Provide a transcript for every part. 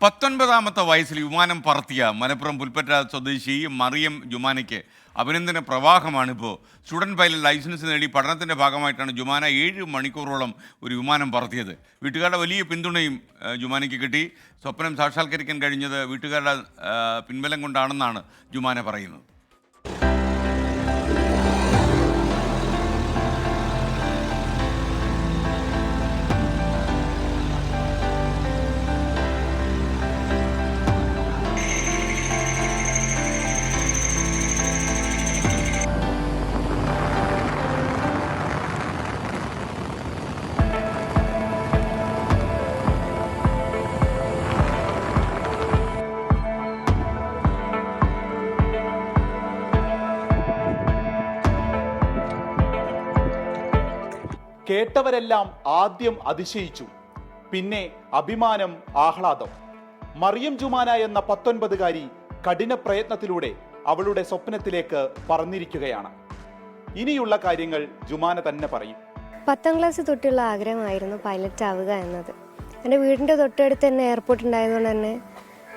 19ാമത്തെ വയസ്സിൽ വിമാനം പറത്തിയ മലപ്പുറം പുൽപ്പറ്റ സ്വദേശി മറിയം ജുമാനയ്ക്ക് അഭിനന്ദന പ്രവാഹമാണിപ്പോൾ. സ്റ്റുഡൻറ് പൈലറ്റ് ലൈസൻസ് നേടി പഠനത്തിൻ്റെ ഭാഗമായിട്ടാണ് ജുമാന 7 മണിക്കൂറോളം ഒരു വിമാനം പറത്തിയത്. വീട്ടുകാരുടെ വലിയ പിന്തുണയും ജുമാനയ്ക്ക് കിട്ടി. സ്വപ്നം സാക്ഷാത്കരിക്കാൻ കഴിഞ്ഞത് വീട്ടുകാരുടെ പിൻബലം കൊണ്ടാണെന്നാണ് ജുമാന പറയുന്നത്. കേട്ടവരെല്ലാം ആദ്യം അതിശയിച്ചു, പിന്നെ അഭിമാനം, ആഹ്ലാദം. മറിയം ജുമാന എന്ന 19കാരി കഠിന പ്രയത്നത്തിലൂടെ അവളുടെ സ്വപ്നത്തിലേക്ക് പറന്നിരിക്കുകയാണ്. ഇനിയുള്ള കാര്യങ്ങൾ ജുമാന തന്നെ പറയും. 10ാം ക്ലാസ് തൊട്ടുള്ള ആഗ്രഹമായിരുന്നു പൈലറ്റ് ആവുക എന്നത്. എൻ്റെ വീടിൻ്റെ തൊട്ടടുത്ത് തന്നെ എയർപോർട്ട് ഉണ്ടായതുകൊണ്ട് തന്നെ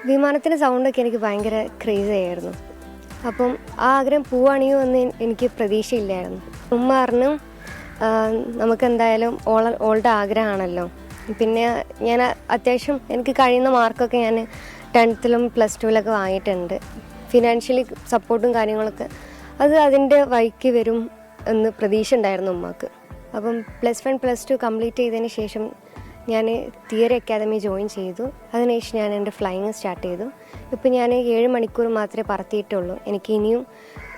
വിമാനത്തിൻ്റെ സൗണ്ടൊക്കെ എനിക്ക് ഭയങ്കര ക്രേസ് ആയിരുന്നു. അപ്പം ആ ആഗ്രഹം പോവുകയാണെയോ എന്ന് എനിക്ക് പ്രതീക്ഷയില്ലായിരുന്നു. ഉമ്മ പറഞ്ഞു നമുക്കെന്തായാലും ഓളുടെ ആഗ്രഹമാണല്ലോ. പിന്നെ ഞാൻ അത്യാവശ്യം എനിക്ക് കഴിയുന്ന മാർക്കൊക്കെ ഞാൻ 10th-ലും +2-ലൊക്കെ വാങ്ങിയിട്ടുണ്ട്. ഫിനാൻഷ്യലി സപ്പോർട്ടും കാര്യങ്ങളൊക്കെ അത് അതിൻ്റെ വഴിക്ക് വരും എന്ന് പ്രതീക്ഷ ഉണ്ടായിരുന്നു ഉമ്മക്ക്. അപ്പം +1 +2 കംപ്ലീറ്റ് ചെയ്തതിന് ശേഷം ഞാൻ തിയറി അക്കാദമി ജോയിൻ ചെയ്തു. അതിനുശേഷം ഞാൻ എൻ്റെ ഫ്ലൈയിങ് സ്റ്റാർട്ട് ചെയ്തു. ഇപ്പം ഞാൻ 7 മണിക്കൂർ മാത്രമേ പറത്തിയിട്ടുള്ളൂ. എനിക്ക് ഇനിയും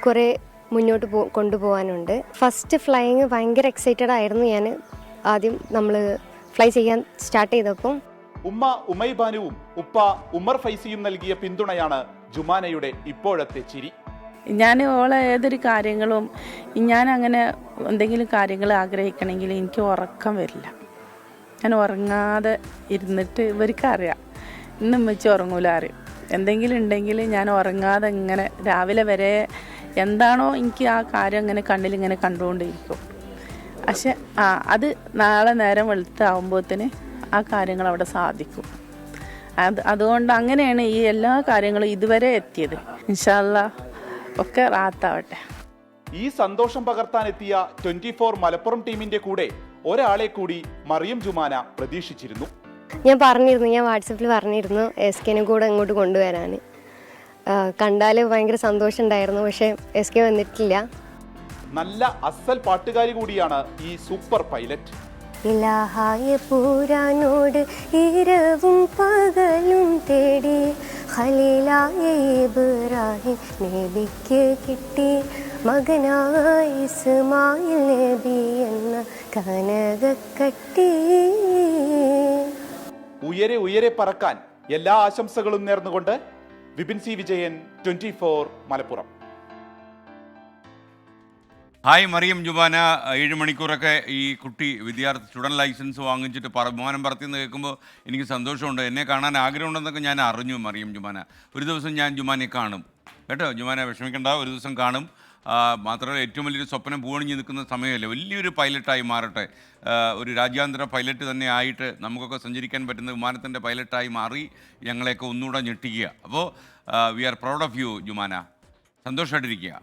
കുറേ മുന്നോട്ട് കൊണ്ടുപോകാനുണ്ട്. ഫസ്റ്റ് ഫ്ലൈയിങ് ഭയങ്കര എക്സൈറ്റഡ് ആയിരുന്നു. ഞാൻ ആദ്യം നമ്മൾ ഫ്ലൈ ചെയ്യാൻ സ്റ്റാർട്ട് ചെയ്തപ്പോൾ ഉമ്മ ഉമൈബാനുവും ഉപ്പ ഉമർ ഫൈസിയും നൽകിയ പിന്തുണയാണ് ജുമാനയുടെ ഇപ്പോഴത്തെ ചിരി. ഞാൻ ഓളെ ഏതൊരു കാര്യങ്ങളും ഞാൻ അങ്ങനെ എന്തെങ്കിലും കാര്യങ്ങൾ ആഗ്രഹിക്കണമെങ്കിൽ എനിക്ക് ഉറക്കം വരില്ല. ഞാൻ ഉറങ്ങാതെ ഇരുന്നിട്ട് ഇവർക്കറിയാം ഇന്നും വെച്ച് ഉറങ്ങൂല അറിയും. എന്തെങ്കിലും ഉണ്ടെങ്കിൽ ഞാൻ ഉറങ്ങാതെ ഇങ്ങനെ രാവിലെ വരെ എന്താണോ എനിക്ക് ആ കാര്യം ഇങ്ങനെ കണ്ണിലിങ്ങനെ കണ്ടുകൊണ്ടിരിക്കും. പക്ഷെ അത് നാളെ നേരം വെളുത്താവുമ്പോഴത്തേന് ആ കാര്യങ്ങൾ അവിടെ സാധിക്കും. അതുകൊണ്ട് അങ്ങനെയാണ് ഈ എല്ലാ കാര്യങ്ങളും ഇതുവരെ എത്തിയത്. ഇൻഷാ അല്ലാഹ് ഒക്കെ റാത്താവട്ടെ. ഈ സന്തോഷം പകർത്താനെത്തിയ 24 മലപ്പുറം ടീമിന്റെ കൂടെ ഒരാളെ കൂടി മറിയം ജുമാന പ്രതീക്ഷിച്ചിരുന്നു. ഞാൻ വാട്സപ്പിൽ പറഞ്ഞിരുന്നു SKനെ കൂടെ ഇങ്ങോട്ട് കൊണ്ടുവരാൻ. കണ്ടാൽ ഭയങ്കര സന്തോഷം ഉണ്ടായിരുന്നു. പക്ഷേ SK വന്നിട്ടില്ല. നല്ല അസൽ പാട്ടുകാരി കൂടിയാണ് ഈ സൂപ്പർ പൈലറ്റ്. ഇലാഹായ പൂരാനോട് ഇരവും പകലും തേടി ഖലീലായ ഇബ്രാഹിം നബിക്ക് കിട്ടി മകനായ ഇസ്മായിൽ നബി എന്ന കനകക്കട്ടി. ഉയരെ ഉയരെ പറക്കാൻ എല്ലാ ആശംസകളും നേർന്നുകൊണ്ട് വിപിൻ സി വിജയൻ, 24 മലപ്പുറം. ഹായ് മറിയം ജുമാന. 7 മണിക്കൂറൊക്കെ ഈ കുട്ടി വിദ്യാർത്ഥി സ്റ്റുഡൻറ് ലൈസൻസ് വാങ്ങിച്ചിട്ട് വിമാനം പറത്തിയെന്ന് കേൾക്കുമ്പോൾ എനിക്ക് സന്തോഷമുണ്ട്. എന്നെ കാണാൻ ആഗ്രഹമുണ്ടെന്നൊക്കെ ഞാൻ അറിഞ്ഞു മറിയം ജുമാന. ഒരു ദിവസം ഞാൻ ജുമാനെ കാണും കേട്ടോ. ജുമാന വിഷമിക്കേണ്ട, ഒരു ദിവസം കാണും. മാത്രമല്ല ഏറ്റവും വലിയൊരു സ്വപ്നം പൂവണിഞ്ഞ് നിൽക്കുന്ന സമയമല്ലേ, വലിയൊരു പൈലറ്റായി മാറട്ടെ. ഒരു രാജ്യാന്തര പൈലറ്റ് തന്നെ ആയിട്ട് നമുക്കൊക്കെ സഞ്ചരിക്കാൻ പറ്റുന്ന വിമാനത്തിൻ്റെ പൈലറ്റായി മാറി ഞങ്ങളെയൊക്കെ ഒന്നുകൂടെ ഞെട്ടിക്കുക. അപ്പോൾ we are proud of you Jumana. സന്തോഷമായിട്ടിരിക്കുക.